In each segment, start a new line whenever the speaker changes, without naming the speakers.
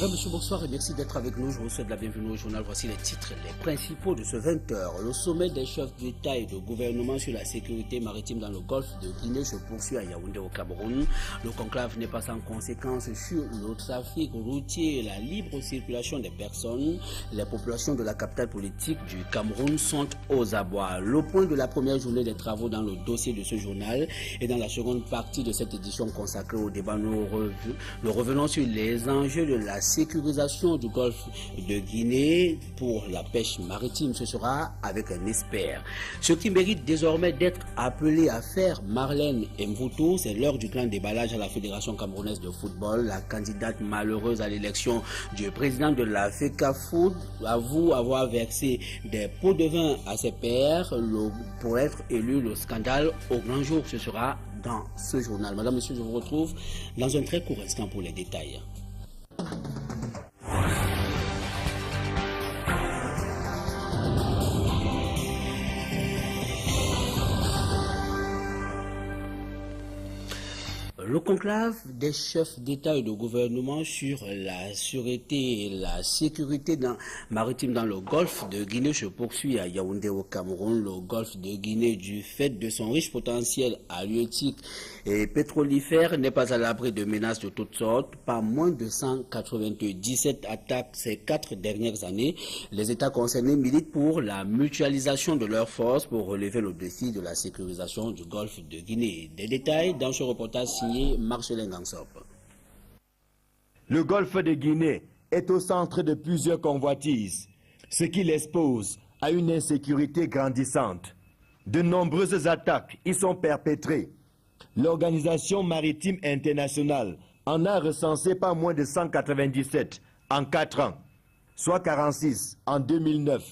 Madame, monsieur, bonsoir et merci d'être avec nous. Je vous souhaite la bienvenue au journal. Voici les titres, les principaux de ce 20h. Le sommet des chefs d'État et de gouvernement sur la sécurité maritime dans le golfe de Guinée se poursuit à Yaoundé au Cameroun. Le conclave n'est pas sans conséquence sur le trafic routier et la libre circulation des personnes. Les populations de la capitale politique du Cameroun sont aux abois. Le point de la première journée des travaux dans le dossier de ce journal et dans la seconde partie de cette édition consacrée au débat, nous revenons sur les enjeux de la sécurisation du golfe de Guinée pour la pêche maritime. Ce sera avec un expert. Ce qui mérite désormais d'être appelé à faire Marlène Mvuto, c'est l'heure du grand déballage à la Fédération camerounaise de football. La candidate malheureuse à l'élection du président de la FECAFOOT avoue avoir versé des pots de vin à ses pairs pour être élu. Le scandale au grand jour. Ce sera dans ce journal. Madame, monsieur, je vous retrouve dans un très court instant pour les détails. Le conclave des chefs d'État et de gouvernement sur la sûreté et la sécurité maritime dans le golfe de Guinée se poursuit à Yaoundé au Cameroun. Le golfe de Guinée, du fait de son riche potentiel halieutique et pétrolifère, n'est pas à l'abri de menaces de toutes sortes. Pas moins de 197 attaques ces 4 dernières années. Les États concernés militent pour la mutualisation de leurs forces pour relever le défi de la sécurisation du golfe de Guinée. Des détails dans ce reportage signé Marcelin Gansop.
Le golfe de Guinée est au centre de plusieurs convoitises, ce qui l'expose à une insécurité grandissante. De nombreuses attaques y sont perpétrées. L'Organisation maritime internationale en a recensé pas moins de 197 en 4 ans, soit 46 en 2009,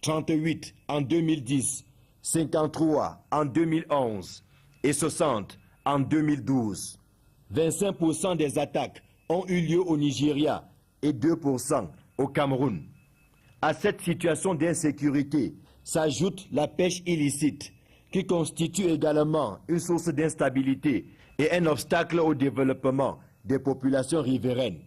38 en 2010, 53 en 2011 et 60 en 2012. 25% des attaques ont eu lieu au Nigeria et 2% au Cameroun. À cette situation d'insécurité s'ajoute la pêche illicite, qui constitue également une source d'instabilité et un obstacle au développement des populations riveraines.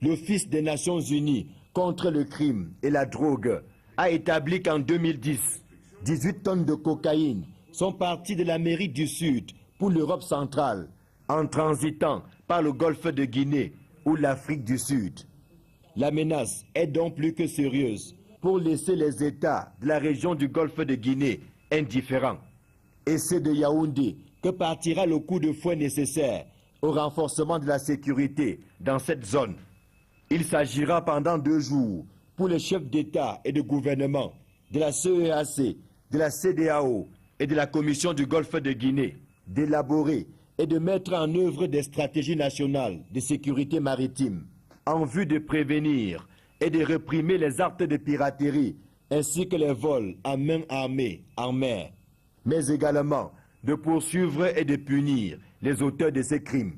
L'Office des Nations Unies contre le crime et la drogue a établi qu'en 2010, 18 tonnes de cocaïne sont parties de l'Amérique du Sud pour l'Europe centrale, en transitant par le golfe de Guinée ou l'Afrique du Sud. La menace est donc plus que sérieuse pour laisser les États de la région du golfe de Guinée indifférents. Et c'est de Yaoundé que partira le coup de fouet nécessaire au renforcement de la sécurité dans cette zone. Il s'agira pendant 2 jours pour les chefs d'État et de gouvernement de la CEAC, de la CEDEAO et de la Commission du golfe de Guinée d'élaborer et de mettre en œuvre des stratégies nationales de sécurité maritime en vue de prévenir et de réprimer les actes de piraterie ainsi que les vols à main armée en mer, mais également de poursuivre et de punir les auteurs de ces crimes.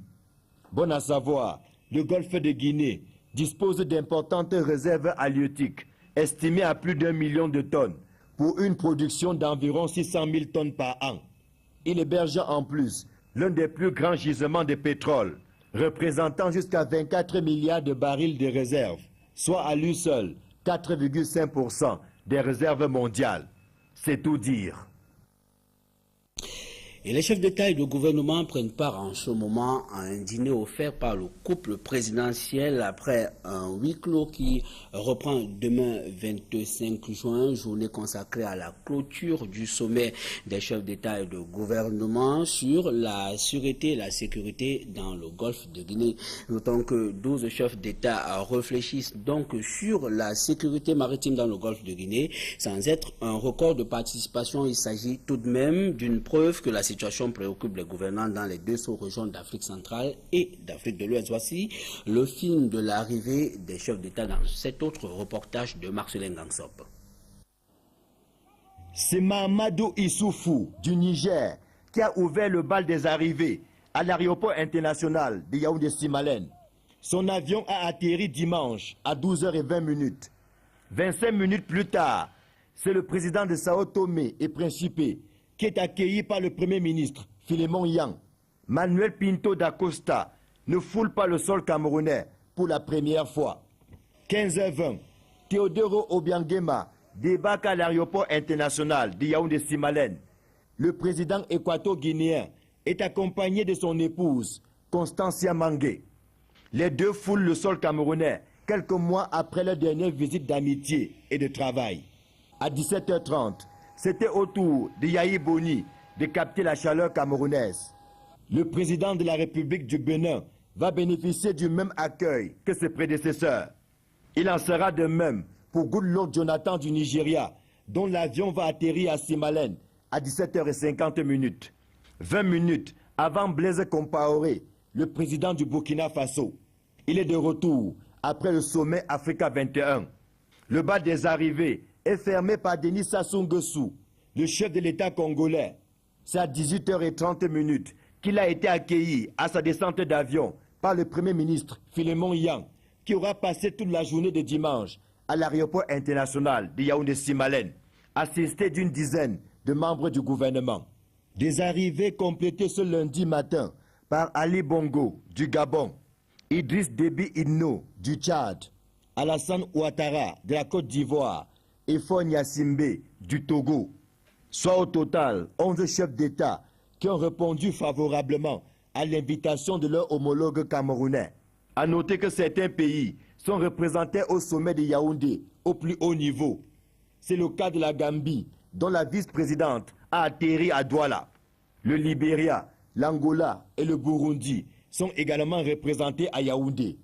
Bon à savoir, le golfe de Guinée dispose d'importantes réserves halieutiques estimées à plus d'1 million de tonnes pour une production d'environ 600 000 tonnes par an. Il héberge en plus l'un des plus grands gisements de pétrole, représentant jusqu'à 24 milliards de barils de réserves, soit à lui seul 4,5% des réserves mondiales. C'est tout dire.
Et les chefs d'État et de gouvernement prennent part en ce moment à un dîner offert par le couple présidentiel après un huis clos qui reprend demain 25 juin, journée consacrée à la clôture du sommet des chefs d'État et de gouvernement sur la sûreté et la sécurité dans le golfe de Guinée. Notons que 12 chefs d'État réfléchissent donc sur la sécurité maritime dans le golfe de Guinée. Sans être un record de participation, il s'agit tout de même d'une preuve que la situation préoccupe les gouvernants dans les 2 sous-régions d'Afrique centrale et d'Afrique de l'Ouest. Voici le film de l'arrivée des chefs d'État dans cet autre reportage de Marcelin Gansop.
C'est Mahamadou Issoufou du Niger qui a ouvert le bal des arrivées à l'aéroport international de Yaoundé-Simalène. Son avion a atterri dimanche à 12h20. 25 minutes plus tard, c'est le président de Sao Tomé et Principe qui est accueilli par le Premier ministre, Philémon Yang. Manuel Pinto da Costa ne foule pas le sol camerounais pour la première fois. 15h20, Théodoro Obiangema débarque à l'aéroport international de Yaoundé-Simalène. Le président équato-guinéen est accompagné de son épouse, Constancia Mangué. Les deux foulent le sol camerounais quelques mois après leur dernière visite d'amitié et de travail. À 17h30, c'était au tour de Yahi Boni de capter la chaleur camerounaise. Le président de la République du Bénin va bénéficier du même accueil que ses prédécesseurs. Il en sera de même pour Goodluck Jonathan du Nigeria, dont l'avion va atterrir à Simalène à 17h50. 20 minutes avant Blaise Compaoré, le président du Burkina Faso. Il est de retour après le sommet Africa 21. Le bas des arrivées est fermé par Denis Sassou Nguesso, le chef de l'État congolais. C'est à 18h30 qu'il a été accueilli à sa descente d'avion par le Premier ministre Philemon Yang, qui aura passé toute la journée de dimanche à l'aéroport international de Yaoundé-Simalène, assisté d'une dizaine de membres du gouvernement. Des arrivées complétées ce lundi matin par Ali Bongo du Gabon, Idriss Déby Itno du Tchad, Alassane Ouattara de la Côte d'Ivoire et Faure Gnassingbé du Togo. Soit au total 11 chefs d'État qui ont répondu favorablement à l'invitation de leur homologue camerounais. À noter que certains pays sont représentés au sommet de Yaoundé au plus haut niveau. C'est le cas de la Gambie, dont la vice-présidente a atterri à Douala. Le Libéria, l'Angola et le Burundi sont également représentés à Yaoundé.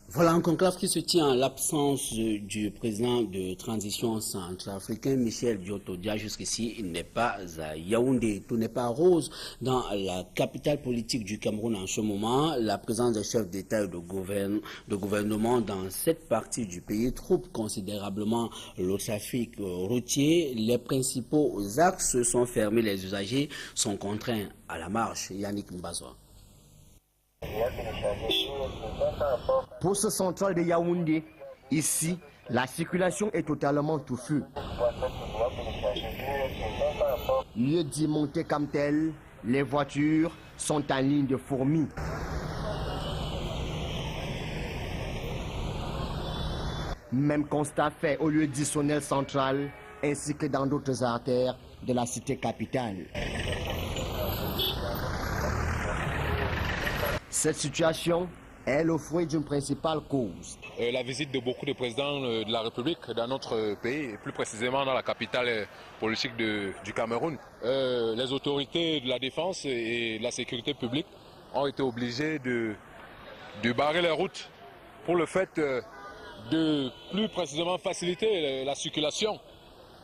Voilà un conclave qui se tient en l'absence du président de transition centrafricain, Michel Diotodia. Jusqu'ici, il n'est pas à Yaoundé. Tout n'est pas rose dans la capitale politique du Cameroun en ce moment. La présence des chefs d'État et de gouvernement dans cette partie du pays trouble considérablement le trafic routier. Les principaux axes sont fermés. Les usagers sont contraints à la marche. Yannick Mbazoa.
Poste central de Yaoundé, ici, la circulation est totalement touffue. Lieu dit monter comme tel, les voitures sont en ligne de fourmis. Même constat fait au lieu dit Sonel central, ainsi que dans d'autres artères de la cité capitale. Cette situation est le fruit d'une principale cause.
La visite de beaucoup de présidents de la République dans notre pays, et plus précisément dans la capitale politique du Cameroun. Les autorités de la défense et de la sécurité publique ont été obligées de barrer les routes pour le fait de plus précisément faciliter la circulation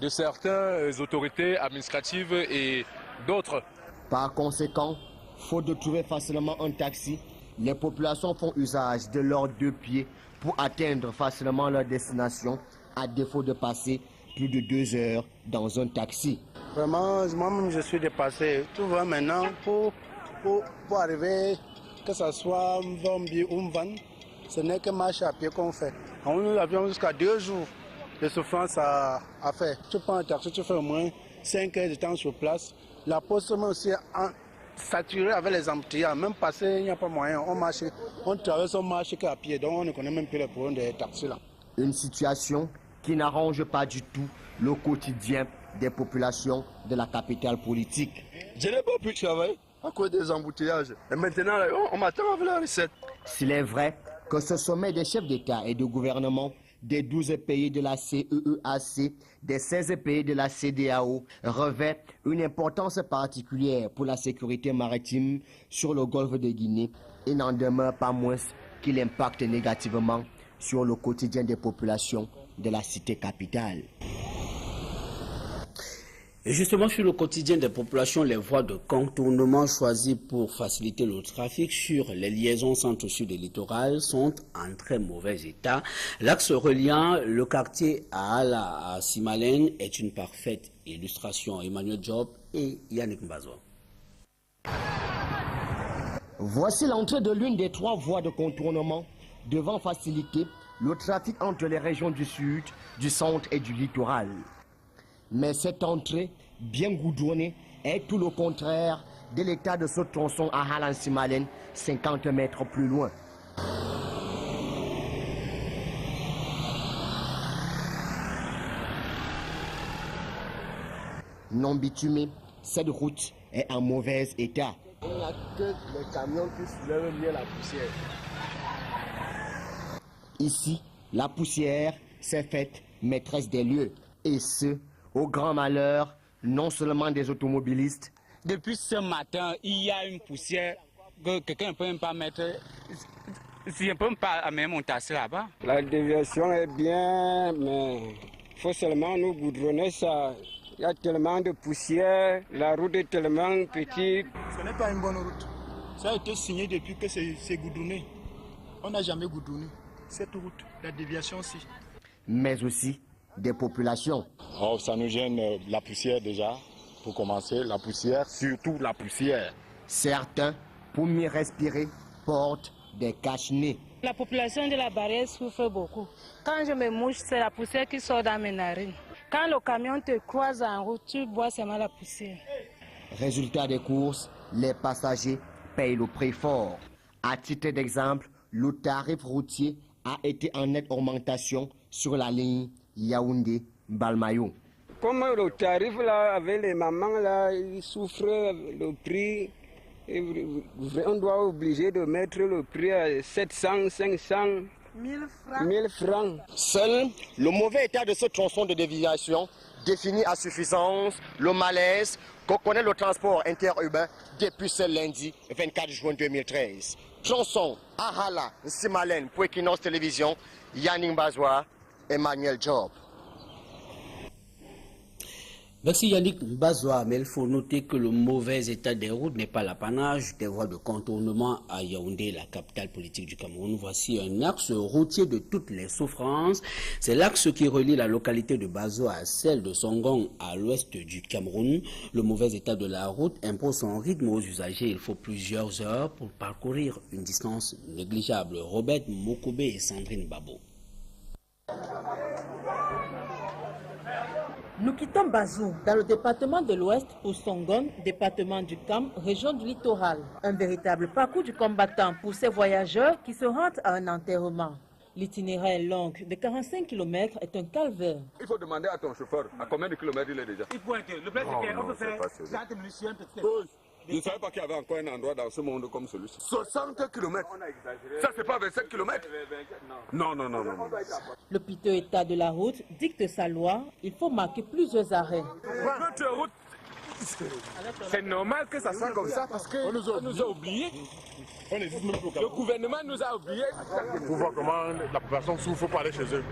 de certaines autorités administratives et d'autres.
Par conséquent, faute de trouver facilement un taxi, les populations font usage de leurs deux pieds pour atteindre facilement leur destination, à défaut de passer plus de 2 heures dans un taxi.
Vraiment, moi-même je suis dépassé. Tout va maintenant pour arriver, que ce soit Mvambi ou Mvan, ce n'est que marche à pied qu'on fait. Nous avions jusqu'à 2 jours de souffrance à faire. Tu prends un taxi, tu fais au moins 5 heures de temps sur place. La poste aussi saturé avec les embouteillages, même passé, il n'y a pas moyen, on marche, on traverse, on marche qu'à pied, donc on ne connaît même plus les problèmes des taxis là.
Une situation qui n'arrange pas du tout le quotidien des populations de la capitale politique.
Je n'ai pas pu travailler à cause des embouteillages. Et maintenant, on m'attend avec la recette.
S'il est vrai que ce sommet des chefs d'État et de gouvernement des 12 pays de la CEEAC, des 16 pays de la CEDEAO, revêt une importance particulière pour la sécurité maritime sur le golfe de Guinée, il n'en demeure pas moins qu'il impacte négativement sur le quotidien des populations de la cité capitale.
Et justement, sur le quotidien des populations, les voies de contournement choisies pour faciliter le trafic sur les liaisons centre-sud et littoral sont en très mauvais état. L'axe reliant le quartier à Ala à Simalène est une parfaite illustration. Emmanuel Job et Yannick Mbazoa.
Voici l'entrée de l'une des 3 voies de contournement devant faciliter le trafic entre les régions du sud, du centre et du littoral. Mais cette entrée, bien goudronnée, est tout le contraire de l'état de ce tronçon à Halan-Simalen, 50 mètres plus loin. Non bitumée, cette route est en mauvais état.
Il n'y a que les camions qui soulèvent mieux la poussière.
Ici, la poussière s'est faite maîtresse des lieux. Et ce, au grand malheur, non seulement des automobilistes.
Depuis ce matin, il y a une poussière que quelqu'un ne peut même pas mettre. Si je ne peux même pas amener mon taxi là-bas.
La déviation est bien, mais il faut seulement nous goudronner ça. Il y a tellement de poussière, la route est tellement petite.
Ce n'est pas une bonne route. Ça a été signé depuis que c'est goudronné. On n'a jamais goudronné cette route, la déviation aussi.
Mais aussi des populations.
Oh, ça nous gêne la poussière déjà, pour commencer. La poussière, surtout la poussière.
Certains, pour mieux respirer, portent des cache-nez.
La population de la barrière souffre beaucoup. Quand je me mouche, c'est la poussière qui sort dans mes narines. Quand le camion te croise en route, tu bois seulement la poussière.
Résultat des courses, les passagers payent le prix fort. À titre d'exemple, le tarif routier a été en nette augmentation sur la ligne Yaoundé-Balmayo.
Comme le tarif là, avec les mamans là, ils souffrent le prix. On doit obliger de mettre le prix à 700, 500, 1000 francs.
Seul le mauvais état de ce tronçon de déviation définit à suffisance le malaise que connaît le transport interurbain depuis ce lundi 24 juin 2013. Tronçon Ahala, Simalen, pour Equinox Télévision, Yannick Bazoua, Emmanuel Job.
Merci Yannick Bazoua, mais il faut noter que le mauvais état des routes n'est pas l'apanage des voies de contournement à Yaoundé, la capitale politique du Cameroun. Voici un axe routier de toutes les souffrances. C'est l'axe qui relie la localité de Bazoua à celle de Songong à l'ouest du Cameroun. Le mauvais état de la route impose son rythme aux usagers. Il faut plusieurs heures pour parcourir une distance négligeable. Robert Mokobe et Sandrine Babo.
Nous quittons Bazou, dans le département de l'Ouest, pour Songon, département du Cam, région du littoral. Un véritable parcours du combattant pour ces voyageurs qui se rendent à un enterrement. L'itinéraire long de 45 km est un calvaire.
Il faut demander à ton chauffeur à combien de kilomètres il est déjà.
Il faut être. Le plus c'est qu'on peut faire 30 minutes sur un petit peu.
Je ne savais pas qu'il y avait encore un endroit dans ce monde comme celui-ci. 60 km. Ça, c'est pas 27 km. Non.
Le piteux état de la route dicte sa loi. Il faut marquer plusieurs arrêts.
Notre route, c'est normal que ça soit comme ça parce qu'on nous a oubliés. Le gouvernement nous a oubliés.
Pour voir comment la population souffre pour aller chez eux.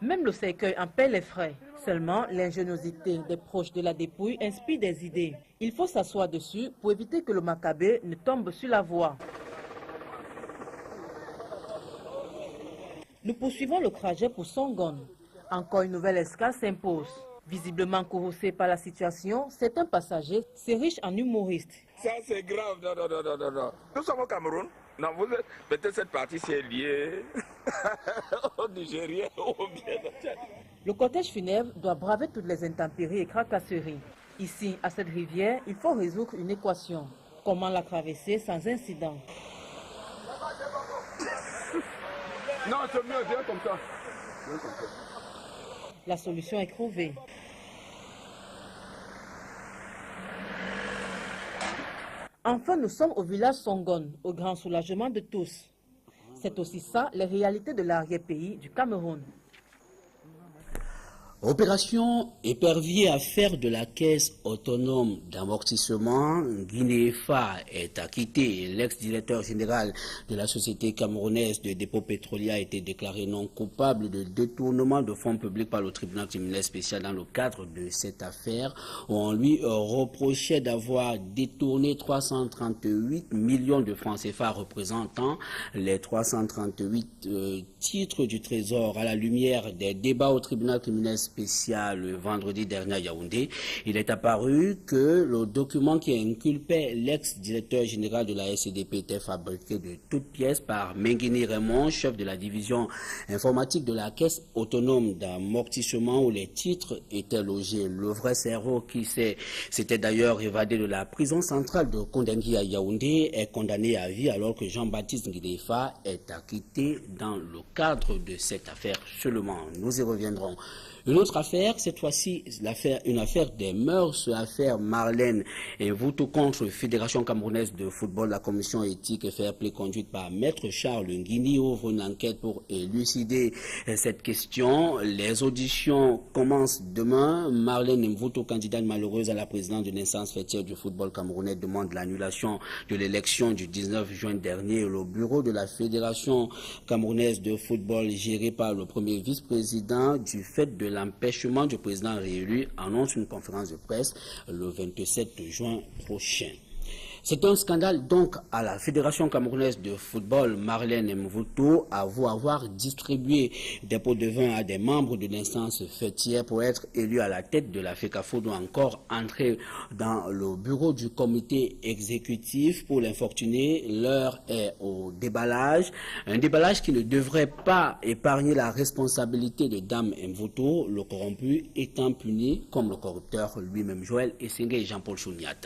Même le cercueil en paie les frais. Seulement, l'ingéniosité des proches de la dépouille inspire des idées. Il faut s'asseoir dessus pour éviter que le macabé ne tombe sur la voie. Nous poursuivons le trajet pour Songon. Encore une nouvelle escale s'impose. Visiblement courroucé par la situation, certains passagers s'érichent en humoristes.
Ça, c'est grave. Non. Nous sommes au Cameroun. Non, peut-être cette partie-ci est liée au Nigérien ou bien.
Le cortège funèbre doit braver toutes les intempéries et tracasseries. Ici, à cette rivière, il faut résoudre une équation. Comment la traverser sans incident?
Non, c'est mieux, viens comme ça.
La solution est trouvée. Enfin, nous sommes au village Songon, au grand soulagement de tous. C'est aussi ça, les réalités de l'arrière-pays du Cameroun.
Opération épervier à faire de la caisse autonome d'amortissement. Guinée-FA est acquitté. L'ex-directeur général de la société camerounaise de dépôt pétrolier a été déclaré non coupable de détournement de fonds publics par le tribunal criminel spécial dans le cadre de cette affaire où on lui reprochait d'avoir détourné 338 millions de francs CFA représentant les 338 titres du Trésor à la lumière des débats au tribunal criminel spécial. spécial le vendredi dernier à Yaoundé, il est apparu que le document qui inculpait l'ex-directeur général de la SCDP était fabriqué de toutes pièces par Menguini Raymond, chef de la division informatique de la caisse autonome d'amortissement où les titres étaient logés. Le vrai cerveau qui s'était d'ailleurs évadé de la prison centrale de Kondengui à Yaoundé est condamné à vie alors que Jean-Baptiste Nguidefa est acquitté dans le cadre de cette affaire seulement. Nous y reviendrons. Une autre affaire, cette fois-ci, une affaire des mœurs, l'affaire Marlène Mvuto contre la Fédération camerounaise de football. La commission éthique et fair play conduite par Maître Charles Nguini ouvre une enquête pour élucider cette question. Les auditions commencent demain. Marlène Mvuto, candidate malheureuse à la présidence de l'instance fêtière du football camerounais, demande l'annulation de l'élection du 19 juin dernier. Le bureau de la Fédération camerounaise de football, géré par le premier vice-président, du fait de l'empêchement du président réélu, annonce une conférence de presse le 27 juin prochain. C'est un scandale donc à la Fédération camerounaise de football. Marlène Mvuto avoue avoir distribué des pots de vin à des membres de l'instance fêtière pour être élu à la tête de la FECAFOOT ou encore entrer dans le bureau du comité exécutif. Pour l'infortuné, l'heure est au déballage. Un déballage qui ne devrait pas épargner la responsabilité de Dame Mvuto, le corrompu étant puni comme le corrupteur lui-même. Joël Essengue et Jean-Paul Chouniat.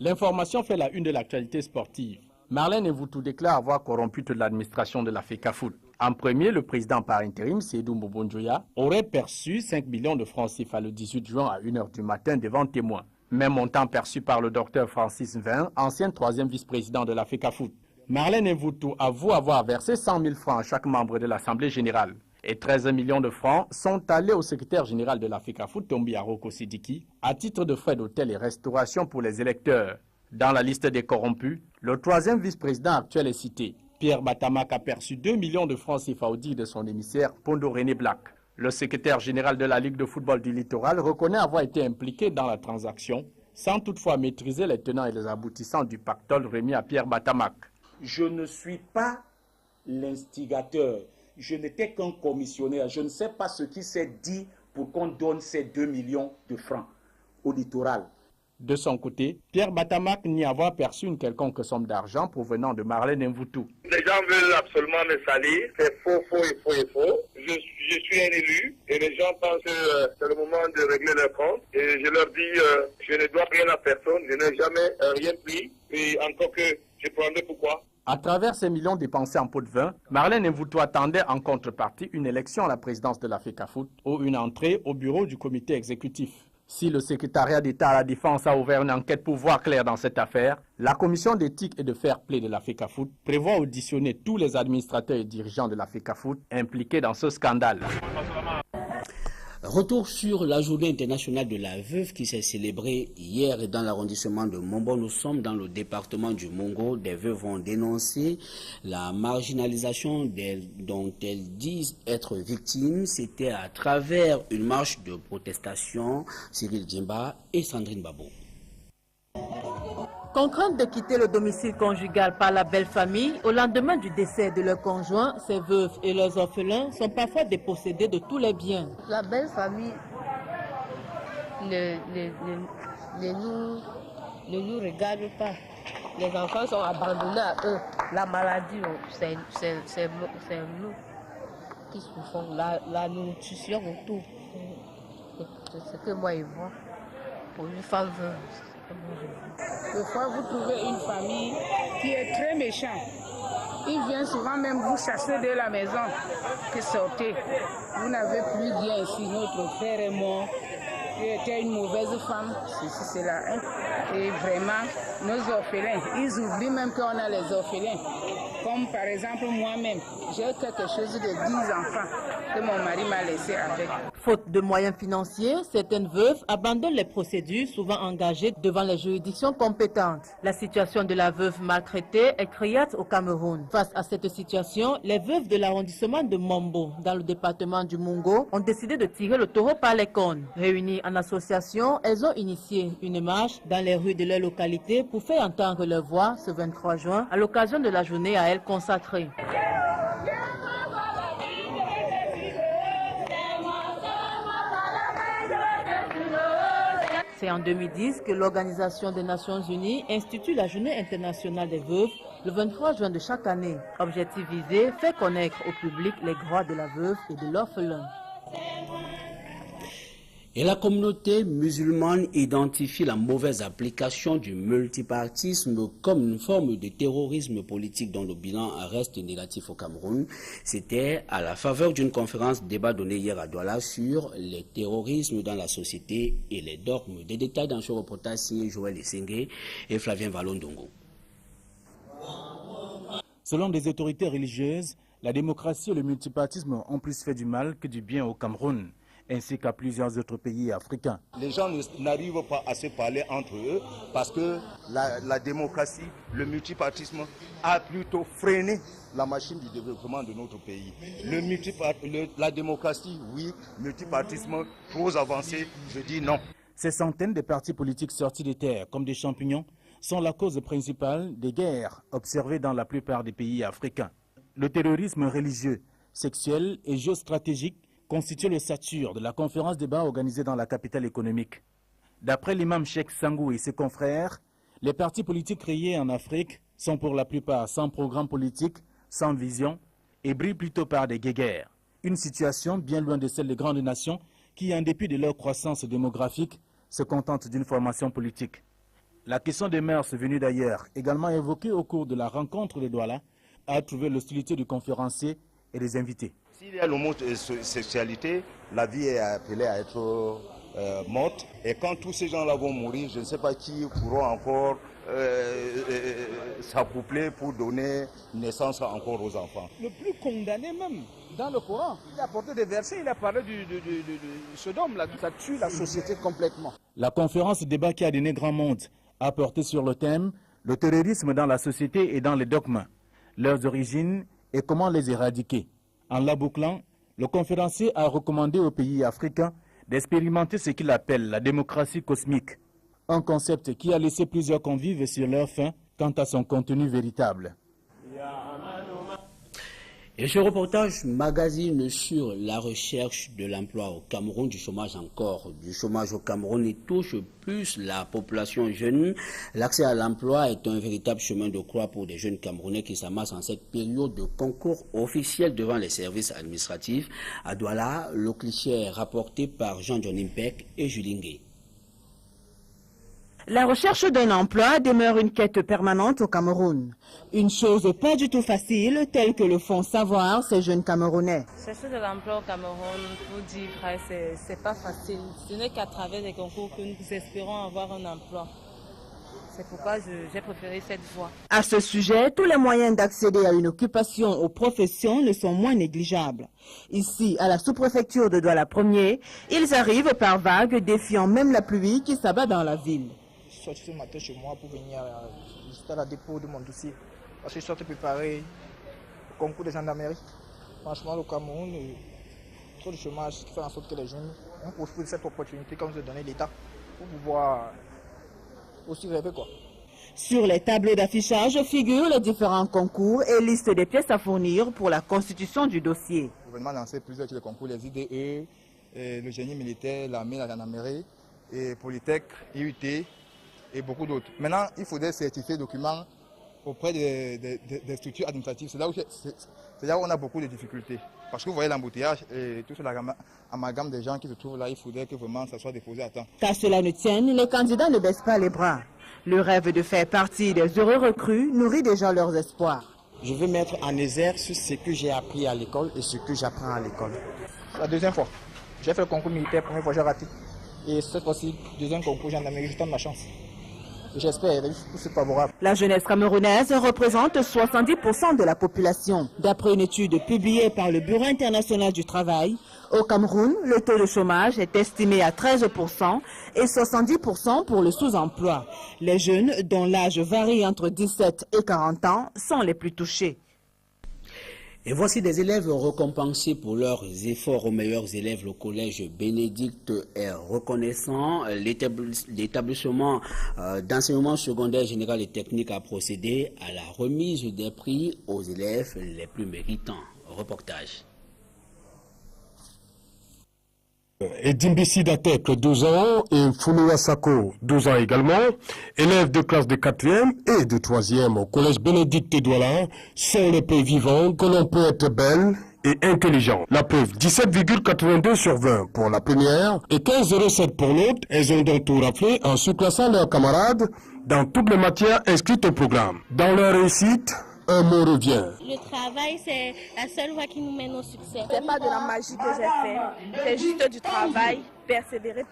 L'information fait la une de l'actualité sportive. Marlène Mvuto déclare avoir corrompu toute l'administration de la FECAFOOT. En premier, le président par intérim, Seydou Mbobondjoya, aurait perçu 5 millions de francs CFA le 18 juin à 1 h du matin devant témoins. Même montant perçu par le docteur Francis Vin, ancien 3e vice-président de la FECAFOOT. Marlène Mvuto avoue avoir versé 100 000 francs à chaque membre de l'Assemblée générale. Et 13 millions de francs sont allés au secrétaire général de la FECAFOOT, Tombi Aroko Sidiki, à titre de frais d'hôtel et restauration pour les électeurs. Dans la liste des corrompus, le 3e vice-président actuel est cité. Pierre Batamak a perçu 2 millions de francs CFA au dit de son émissaire, Pondo René Black. Le secrétaire général de la Ligue de football du littoral reconnaît avoir été impliqué dans la transaction, sans toutefois maîtriser les tenants et les aboutissants du pactole remis à Pierre Batamak.
Je ne suis pas l'instigateur. Je n'étais qu'un commissionnaire. Je ne sais pas ce qui s'est dit pour qu'on donne ces 2 millions de francs au littoral.
De son côté, Pierre Batamak n'y avoir perçu une quelconque somme d'argent provenant de Marlène Mvuto.
Les gens veulent absolument me salir. C'est faux, faux et faux et faux. Je suis un élu et les gens pensent que c'est le moment de régler leurs comptes. Et je leur dis, je ne dois rien à personne. Je n'ai jamais rien pris. Et encore que je prendrai pourquoi.
À travers ces millions dépensés en pots de vin, Marlène Mvuto attendait en contrepartie une élection à la présidence de la FECAFOOT ou une entrée au bureau du comité exécutif. Si le secrétariat d'État à la Défense a ouvert une enquête pour voir clair dans cette affaire, la commission d'éthique et de fair play de la FECAFOOT prévoit auditionner tous les administrateurs et dirigeants de la FECAFOOT impliqués dans ce scandale.
Retour sur la journée internationale de la veuve qui s'est célébrée hier dans l'arrondissement de Mombo. Nous sommes dans le département du Mongo. Des veuves ont dénoncé la marginalisation dont elles disent être victimes. C'était à travers une marche de protestation. Cyril Djimba et Sandrine Babo.
Contraintes de quitter le domicile conjugal par la belle famille, au lendemain du décès de leur conjoint, ces veuves et leurs orphelins sont parfois dépossédés de tous les biens.
La belle famille ne nous regarde pas. Les enfants sont abandonnés à eux. La maladie, c'est nous qui souffrons. La nutrition autour, c'est ce que moi je vois pour une femme veuve.
Des fois, vous trouvez une famille qui est très méchante. Ils viennent souvent même vous chasser de la maison. Que sortez. Vous n'avez plus bien ici. Notre frère est mort. Il était une mauvaise femme. Ceci, cela. Et vraiment, nos orphelins, ils oublient même qu'on a les orphelins. Comme par exemple moi-même, j'ai quelque chose de 10 enfants que mon mari m'a laissé avec.
Faute de moyens financiers, certaines veuves abandonnent les procédures souvent engagées devant les juridictions compétentes. La situation de la veuve maltraitée est criante au Cameroun. Face à cette situation, les veuves de l'arrondissement de Mombo, dans le département du Mongo, ont décidé de tirer le taureau par les cornes. Réunies en association, elles ont initié une marche dans les rues de leur localité pour faire entendre leur voix ce 23 juin à l'occasion de la journée à elles consacrée. C'est en 2010 que l'Organisation des Nations Unies institue la Journée internationale des veuves le 23 juin de chaque année. Objectif visé, faire connaître au public les droits de la veuve et de l'orphelin.
Et la communauté musulmane identifie la mauvaise application du multipartisme comme une forme de terrorisme politique dont le bilan reste négatif au Cameroun. C'était à la faveur d'une conférence débat donnée hier à Douala sur les terrorismes dans la société et les dogmes. Des détails dans ce reportage signé Joël Essengue et Flavien Vallondongo.
Selon des autorités religieuses, la démocratie et le multipartisme ont plus fait du mal que du bien au Cameroun, ainsi qu'à plusieurs autres pays africains.
Les gens n'arrivent pas à se parler entre eux parce que la démocratie, le multipartisme a plutôt freiné la machine du développement de notre pays. La démocratie, oui, multipartisme, trop avancé, je dis non.
Ces centaines de partis politiques sortis des terres comme des champignons sont la cause principale des guerres observées dans la plupart des pays africains. Le terrorisme religieux, sexuel et géostratégique constitue le sature de la conférence débat organisée dans la capitale économique. D'après l'imam Cheikh Sangou et ses confrères, les partis politiques créés en Afrique sont pour la plupart sans programme politique, sans vision et brillent plutôt par des guéguerres. Une situation bien loin de celle des grandes nations qui, en dépit de leur croissance démographique, se contentent d'une formation politique. La question des mœurs venues d'ailleurs, également évoquée au cours de la rencontre de Douala, a trouvé l'hostilité du conférencier et des invités.
S'il y a l'homosexualité, la vie est appelée à être morte. Et quand tous ces gens-là vont mourir, je ne sais pas qui pourront encore s'accoupler pour donner naissance encore aux enfants.
Le plus condamné même, dans le Coran, il a apporté des versets, il a parlé du Sodome, là, ça tue la société complètement.
La conférence débat qui a donné grand monde a porté sur le thème « Le terrorisme dans la société et dans les dogmes, leurs origines et comment les éradiquer ». En la bouclant, le conférencier a recommandé aux pays africains d'expérimenter ce qu'il appelle la démocratie cosmique, un concept qui a laissé plusieurs convives sur leur faim quant à son contenu véritable.
Et ce reportage magazine sur la recherche de l'emploi au Cameroun, du chômage encore. Du chômage au Cameroun, il touche plus la population jeune. L'accès à l'emploi est un véritable chemin de croix pour des jeunes Camerounais qui s'amassent en cette période de concours officiel devant les services administratifs. À Douala, le cliché est rapporté par Jean-John Impec et Julingue.
La recherche d'un emploi demeure une quête permanente au Cameroun. Une chose pas du tout facile, telle que le font savoir ces jeunes Camerounais.
Chercher de l'emploi au Cameroun, pour dire vrai, c'est pas facile. Ce n'est qu'à travers les concours que nous espérons avoir un emploi. C'est pourquoi j'ai préféré cette voie.
À ce sujet, tous les moyens d'accéder à une occupation ou profession ne sont moins négligeables. Ici, à la sous-préfecture de Douala 1er, ils arrivent par vagues, défiant même la pluie qui s'abat dans la ville.
Je suis sorti ce matin chez moi pour venir visiter la dépôt de mon dossier. Parce que je suis préparé au concours de gendarmerie. Franchement, le Cameroun, trop de chômage, ce qui fait en sorte que les jeunes ont profité de cette opportunité qu'on nous a donné l'État pour pouvoir aussi rêver, quoi.
Sur les tableaux d'affichage figurent les différents concours et listes des pièces à fournir pour la constitution du dossier.
Le gouvernement a lancé plusieurs concours, les IDE, le génie militaire, l'armée, la gendarmerie, et Polytech, IUT et beaucoup d'autres. Maintenant, il faudrait certifier les documents auprès des structures administratives. C'est là où on a beaucoup de difficultés. Parce que vous voyez l'embouteillage et tout l'amalgame des gens qui se trouvent là, il faudrait que vraiment ça soit déposé à temps.
Qu'à cela ne tienne, les candidats ne baissent pas les bras. Le rêve de faire partie des heureux recrues nourrit déjà leurs espoirs.
Je veux mettre en exergue ce que j'ai appris à l'école et ce que j'apprends à l'école.
C'est la deuxième fois. J'ai fait le concours militaire, première fois j'ai raté. Et cette fois-ci, deuxième concours gendarmerie, je tente ma chance. J'espère, c'est favorable.
La jeunesse camerounaise représente 70% de la population. D'après une étude publiée par le Bureau international du travail, au Cameroun, le taux de chômage est estimé à 13% et 70% pour le sous-emploi. Les jeunes, dont l'âge varie entre 17 et 40 ans, sont les plus touchés.
Et voici des élèves récompensés pour leurs efforts. Aux meilleurs élèves, le collège Bénédicte est reconnaissant. L'établissement d'enseignement secondaire général et technique a procédé à la remise des prix aux élèves les plus méritants. Reportage.
Edimbisi Datek, 12 ans, et Fouloua Sako, 12 ans également, élèves de classe de 4e et de 3e au collège Bénédicte Douala, sont les preuves vivantes que l'on peut être belle et intelligent. La preuve, 17,82 sur 20 pour la première et 15,07 pour l'autre. Elles ont donc tout raflé en surclassant leurs camarades dans toutes les matières inscrites au programme. Dans leur réussite, un mot revient.
Le travail, c'est la seule voie qui nous mène au succès.
C'est pas de la magie que j'ai fait, c'est juste du travail, persévérer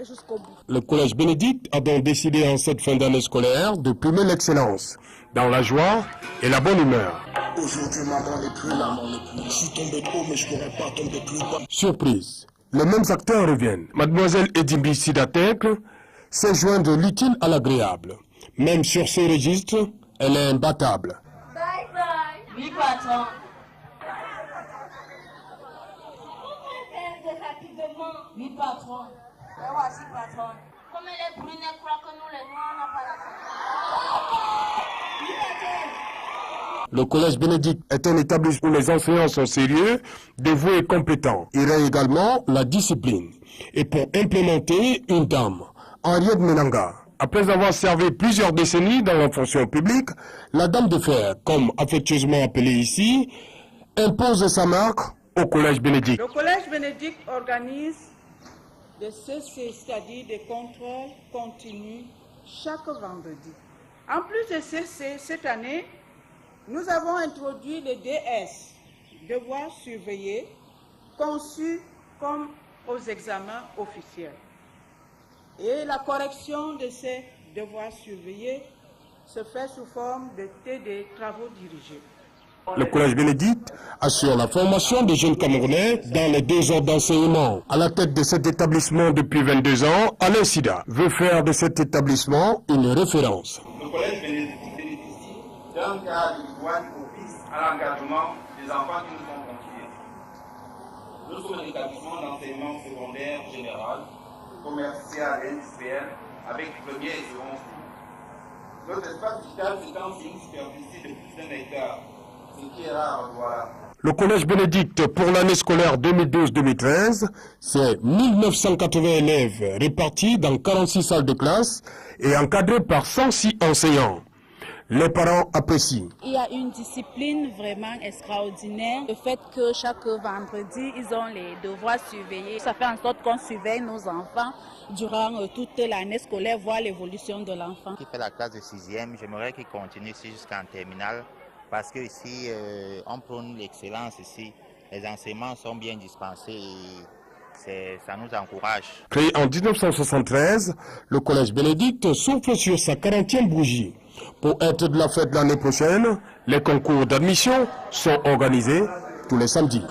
jusqu'au bout.
Le collège Bénédicte a donc décidé en cette fin d'année scolaire de primer l'excellence, dans la joie et la bonne humeur.
Aujourd'hui, maman n'est plus là, je suis tombé haut, mais je pourrais pas tomber plus bas.
Surprise, les mêmes acteurs reviennent. Mademoiselle Edimbisi Datek sait joindre l'utile à l'agréable. Même sur ce registre, elle est imbattable.
Oui, patron. Oui, patron. Mais voici, patron. Comme les brunes croient que nous, les noirs, on n'a pas la oui, patron.
Le collège Bénédicte est un établissement où les enseignants sont sérieux, dévoués et compétents. Il règne également la discipline. Et pour implémenter, une dame, Henriette Menanga. Après avoir servi plusieurs décennies dans la fonction publique, la Dame de Fer, comme affectueusement appelée ici, impose sa marque au Collège Bénédicte.
Le Collège Bénédicte organise des CC, c'est-à-dire des contrôles continus, chaque vendredi. En plus de CC, cette année, nous avons introduit les DS, devoirs surveillés, conçus comme aux examens officiels. Et la correction de ces devoirs surveillés se fait sous forme de TD, travaux dirigés.
Le Collège Bénédicte assure la formation des jeunes Camerounais dans les 2 ans d'enseignement. À la tête de cet établissement depuis 22 ans, Alain Sida veut faire de cet établissement une référence.
Le Collège Bénédicte bénéficie d'un cadre idoine propice à l'engagement des enfants qui nous sont confiés. Nous sommes un établissement d'enseignement secondaire général, commercial et industriel avec premier et second cycle. Notre espace vital s'étend sur une superficie de plus d'1 hectare, ce qui est rare, voilà.
Le Collège Bénédicte pour l'année scolaire 2012-2013, c'est 1980 élèves répartis dans 46 salles de classe et encadrés par 106 enseignants. Les parents apprécient.
Il y a une discipline vraiment extraordinaire. Le fait que chaque vendredi, ils ont les devoirs surveillés. Ça fait en sorte qu'on surveille nos enfants durant toute l'année scolaire, voir l'évolution de l'enfant.
Qui fait la classe de 6e, j'aimerais qu'il continue ici jusqu'en terminale. Parce que ici, on prône l'excellence ici. Les enseignements sont bien dispensés et ça nous encourage.
Créé en 1973, le Collège Bénédicte souffle sur sa 40e bougie. Pour être de la fête l'année prochaine, les concours d'admission sont organisés tous les samedis.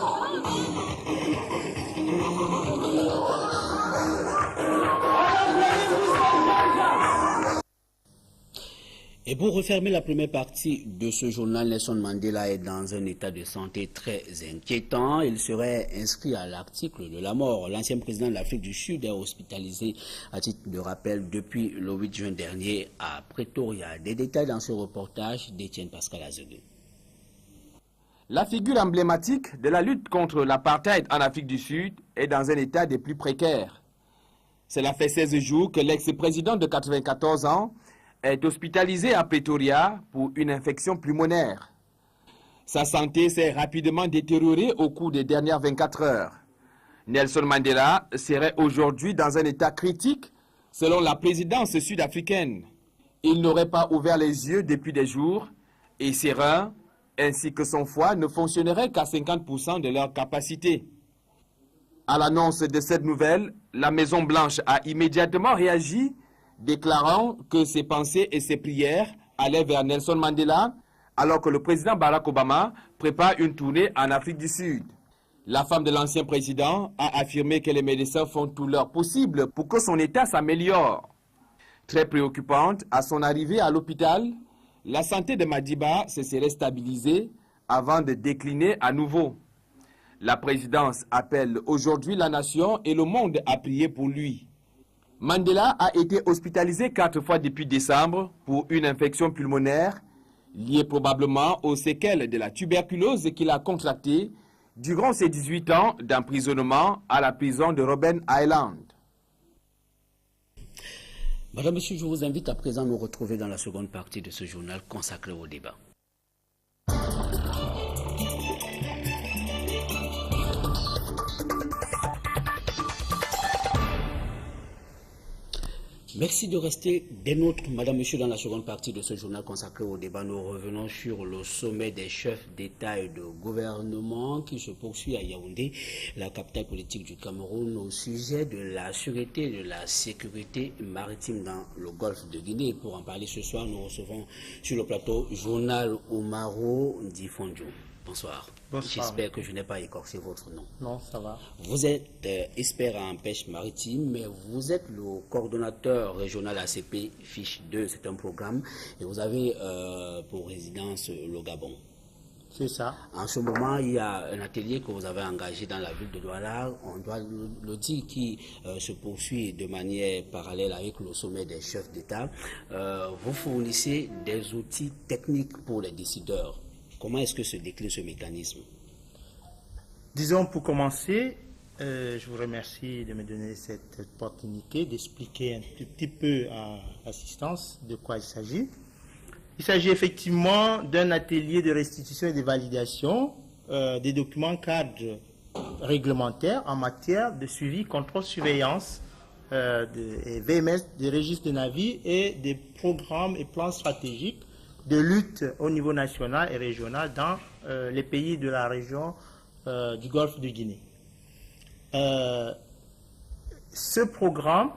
Et pour refermer la première partie de ce journal, Nelson Mandela est dans un état de santé très inquiétant. Il serait inscrit à l'article de la mort. L'ancien président de l'Afrique du Sud est hospitalisé à titre de rappel depuis le 8 juin dernier à Pretoria. Des détails dans ce reportage d'Étienne Pascal Azegué.
La figure emblématique de la lutte contre l'apartheid en Afrique du Sud est dans un état des plus précaires. Cela fait 16 jours que l'ex-président de 94 ans est hospitalisé à Pretoria pour une infection pulmonaire. Sa santé s'est rapidement détériorée au cours des dernières 24 heures. Nelson Mandela serait aujourd'hui dans un état critique selon la présidence sud-africaine. Il n'aurait pas ouvert les yeux depuis des jours et ses reins ainsi que son foie ne fonctionneraient qu'à 50% de leur capacité. À l'annonce de cette nouvelle, la Maison-Blanche a immédiatement réagi, déclarant que ses pensées et ses prières allaient vers Nelson Mandela, alors que le président Barack Obama prépare une tournée en Afrique du Sud. La femme de l'ancien président a affirmé que les médecins font tout leur possible pour que son état s'améliore. Très préoccupante, à son arrivée à l'hôpital, la santé de Madiba se serait stabilisée avant de décliner à nouveau. La présidence appelle aujourd'hui la nation et le monde à prier pour lui. Mandela a été hospitalisé 4 fois depuis décembre pour une infection pulmonaire liée probablement aux séquelles de la tuberculose qu'il a contractée
durant ses 18 ans d'emprisonnement à la prison de Robben Island.
Madame, Monsieur, je vous invite à présent à nous retrouver dans la seconde partie de ce journal consacré au débat. Merci de rester des nôtres, Madame, Monsieur, dans la seconde partie de ce journal consacré au débat. Nous revenons sur le sommet des chefs d'État et de gouvernement qui se poursuit à Yaoundé, la capitale politique du Cameroun, au sujet de la sûreté et de la sécurité maritime dans le golfe de Guinée. Pour en parler ce soir, nous recevons sur le plateau Journal Omaro Ndifonjo. Bonsoir.
Bonsoir.
J'espère que je n'ai pas écorché votre nom.
Non, ça va.
Vous êtes expert en pêche maritime, mais vous êtes le coordonnateur régional ACP Fiche 2. C'est un programme et vous avez pour résidence le Gabon.
C'est ça.
En ce moment, il y a un atelier que vous avez engagé dans la ville de Douala, on doit le dire, qui se poursuit de manière parallèle avec le sommet des chefs d'État. Vous fournissez des outils techniques pour les décideurs. Comment est-ce que se décline ce mécanisme?
Disons, pour commencer, je vous remercie de me donner cette opportunité d'expliquer un tout petit peu à l'assistance de quoi il s'agit. Il s'agit effectivement d'un atelier de restitution et de validation des documents cadres réglementaires en matière de suivi, contrôle, surveillance et VMS des registres de navires et des programmes et plans stratégiques de lutte au niveau national et régional dans les pays de la région du Golfe de Guinée. Ce programme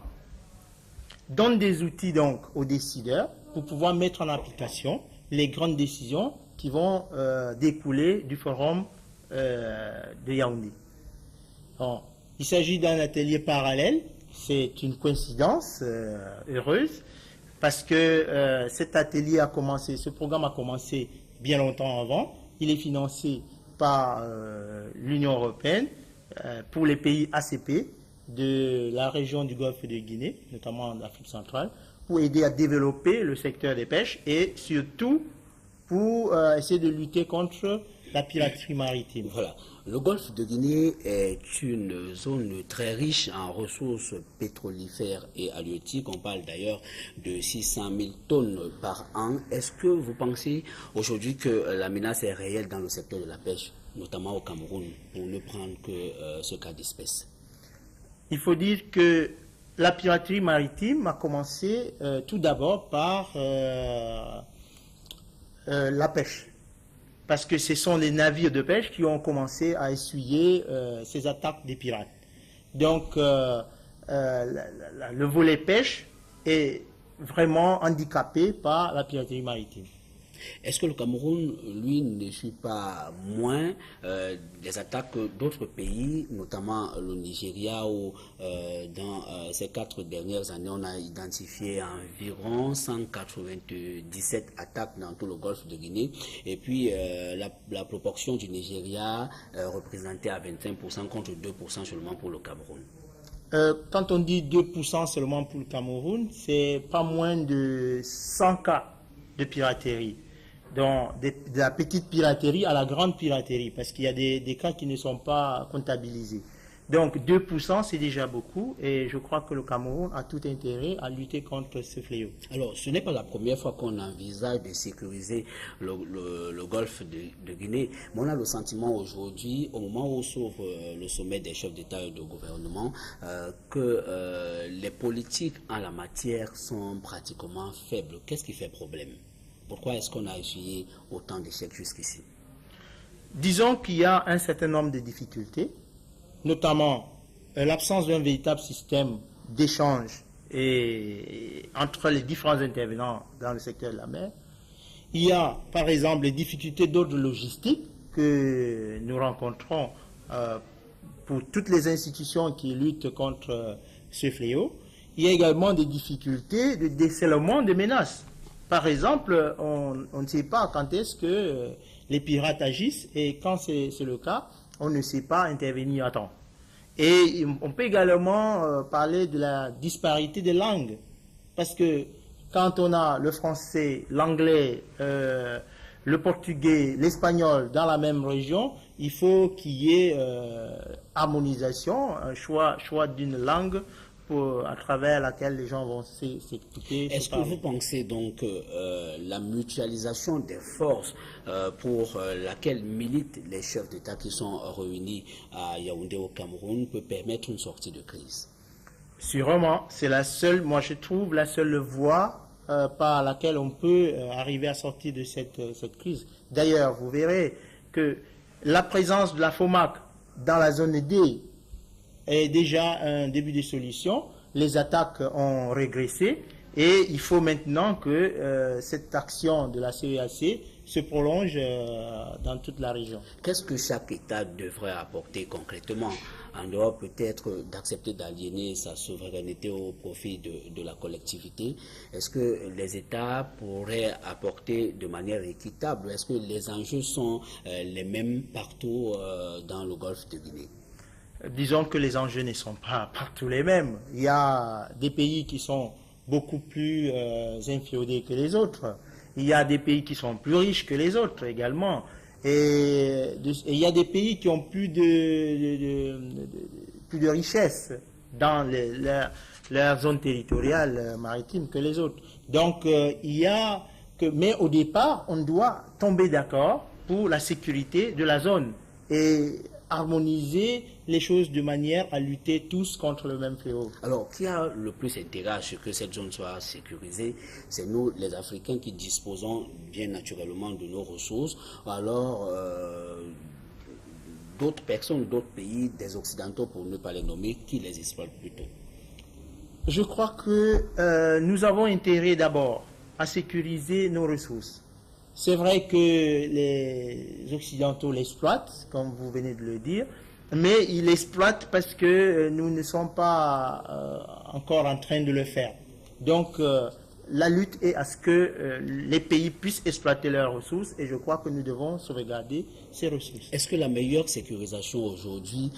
donne des outils donc aux décideurs pour pouvoir mettre en application les grandes décisions qui vont découler du forum de Yaoundé. Bon, il s'agit d'un atelier parallèle, c'est une coïncidence heureuse, parce que cet atelier a commencé, ce programme a commencé bien longtemps avant. Il est financé par l'Union européenne pour les pays ACP de la région du Golfe de Guinée, notamment d'Afrique centrale, pour aider à développer le secteur des pêches et surtout pour essayer de lutter contre la piraterie maritime.
Voilà. Le golfe de Guinée est une zone très riche en ressources pétrolifères et halieutiques. On parle d'ailleurs de 600 000 tonnes par an. Est-ce que vous pensez aujourd'hui que la menace est réelle dans le secteur de la pêche, notamment au Cameroun, pour ne prendre que ce cas d'espèce?
Il faut dire que la piraterie maritime a commencé tout d'abord par la pêche. Parce que ce sont les navires de pêche qui ont commencé à essuyer ces attaques des pirates. Donc, le volet pêche est vraiment handicapé par la piraterie maritime.
Est-ce que le Cameroun, lui, ne suit pas moins des attaques d'autres pays, notamment le Nigeria, où dans ces 4 dernières années, on a identifié environ 197 attaques dans tout le golfe de Guinée, et puis la proportion du Nigeria représentée à 25% contre 2% seulement pour le Cameroun?
Quand on dit 2% seulement pour le Cameroun, c'est pas moins de 100 cas de piraterie. Donc, de la petite piraterie à la grande piraterie, parce qu'il y a des cas qui ne sont pas comptabilisés. Donc, 2%, c'est déjà beaucoup, et je crois que le Cameroun a tout intérêt à lutter contre ce fléau.
Alors, ce n'est pas la première fois qu'on envisage de sécuriser le golfe de Guinée, mais on a le sentiment aujourd'hui, au moment où s'ouvre le sommet des chefs d'État et de gouvernement, que les politiques en la matière sont pratiquement faibles. Qu'est-ce qui fait problème? Pourquoi est-ce qu'on a essuyé autant d'échecs jusqu'ici?
Disons qu'il y a un certain nombre de difficultés, notamment l'absence d'un véritable système d'échange entre les différents intervenants dans le secteur de la mer. Il y a, par exemple, les difficultés d'ordre logistique que nous rencontrons pour toutes les institutions qui luttent contre ce fléau. Il y a également des difficultés de décèlement des menaces. Par exemple, on ne sait pas quand est-ce que les pirates agissent, et quand c'est le cas, on ne sait pas intervenir à temps. Et on peut également parler de la disparité des langues, parce que quand on a le français, l'anglais, le portugais, l'espagnol dans la même région, il faut qu'il y ait harmonisation, un choix d'une langue à travers laquelle les gens vont s'écouter.
Est-ce que vous pensez donc que la mutualisation des forces pour laquelle militent les chefs d'État qui sont réunis à Yaoundé au Cameroun peut permettre une sortie de crise?
Sûrement, c'est la seule, moi je trouve, la seule voie par laquelle on peut arriver à sortir de cette crise. D'ailleurs, vous verrez que la présence de la FOMAC dans la zone D est déjà un début de solution. Les attaques ont régressé et il faut maintenant que cette action de la CEAC se prolonge dans toute la région.
Qu'est-ce que chaque État devrait apporter concrètement, en dehors peut-être d'accepter d'aliéner sa souveraineté au profit de la collectivité? Est-ce que les États pourraient apporter de manière équitable? Est-ce que les enjeux sont les mêmes partout dans le golfe de Guinée?
Disons que les enjeux ne sont pas partout les mêmes. Il y a des pays qui sont beaucoup plus inféodés que les autres. Il y a des pays qui sont plus riches que les autres également. Et il y a des pays qui ont plus de richesse dans leur zone territoriale maritime que les autres. Donc mais au départ, on doit tomber d'accord pour la sécurité de la zone et harmoniser les choses de manière à lutter tous contre le même fléau.
Alors, qui a le plus intérêt à ce que cette zone soit sécurisée? C'est nous, les Africains, qui disposons bien naturellement de nos ressources, ou alors d'autres personnes, d'autres pays, des Occidentaux pour ne pas les nommer, qui les exploitent plutôt?
Je crois que nous avons intérêt d'abord à sécuriser nos ressources. C'est vrai que les Occidentaux l'exploitent, comme vous venez de le dire, mais ils l'exploitent parce que nous ne sommes pas encore en train de le faire. Donc, la lutte est à ce que les pays puissent exploiter leurs ressources et je crois que nous devons sauvegarder ces ressources.
Est-ce que la meilleure sécurisation aujourd'hui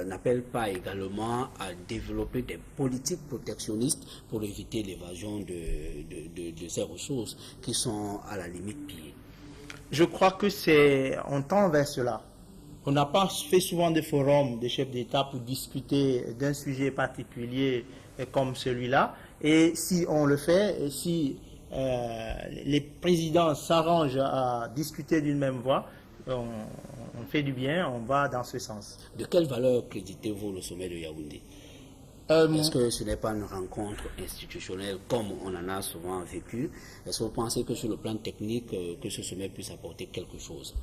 n'appelle pas également à développer des politiques protectionnistes pour éviter l'évasion de ces ressources qui sont à la limite pillées?
Je crois que on tend vers cela. On n'a pas fait souvent de forums des chefs d'État pour discuter d'un sujet particulier comme celui-là. Et si on le fait, si les présidents s'arrangent à discuter d'une même voix, on fait du bien, on va dans ce sens.
De quelle valeur créditez-vous le sommet de Yaoundé? Est-ce que ce n'est pas une rencontre institutionnelle comme on en a souvent vécu? Est-ce que vous pensez que sur le plan technique, que ce sommet puisse apporter quelque chose?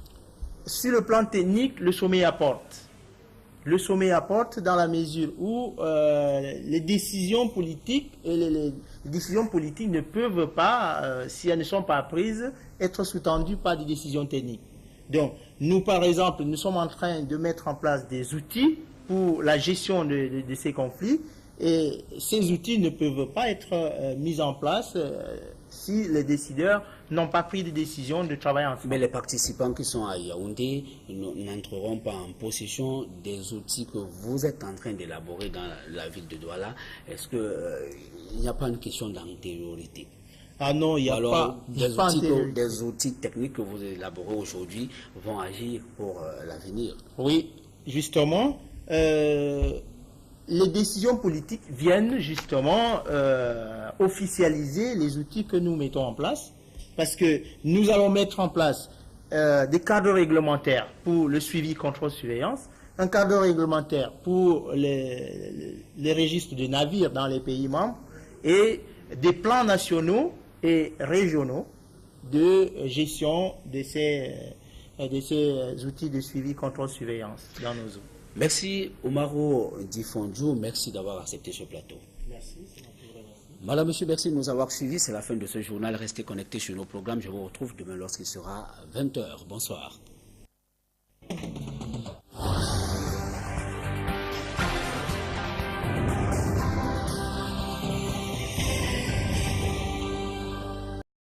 Sur le plan technique, le sommet apporte. Le sommet apporte dans la mesure où les décisions politiques et les décisions politiques ne peuvent pas, si elles ne sont pas prises, être sous-tendues par des décisions techniques. Donc, nous, par exemple, nous sommes en train de mettre en place des outils pour la gestion de ces conflits et ces outils ne peuvent pas être mis en place si les décideurs n'ont pas pris de décision de travailler ensemble.
Mais les participants qui sont à Yaoundé n'entreront pas en possession des outils que vous êtes en train d'élaborer dans la ville de Douala. Est-ce qu'il n'y a pas une question d'antériorité?
Ah non, il n'y a pas.
Des outils techniques que vous élaborez aujourd'hui vont agir pour l'avenir.
Oui, justement. Les décisions politiques viennent justement officialiser les outils que nous mettons en place, parce que nous allons mettre en place des cadres réglementaires pour le suivi, contrôle, surveillance, un cadre réglementaire pour les registres de navires dans les pays membres et des plans nationaux et régionaux de gestion de ces outils de suivi, contrôle, surveillance dans nos eaux.
Merci Omaro Difondjou, merci d'avoir accepté ce plateau.
Merci.
Madame, monsieur, merci de nous avoir suivis. C'est la fin de ce journal. Restez connectés sur nos programmes. Je vous retrouve demain lorsqu'il sera 20h. Bonsoir.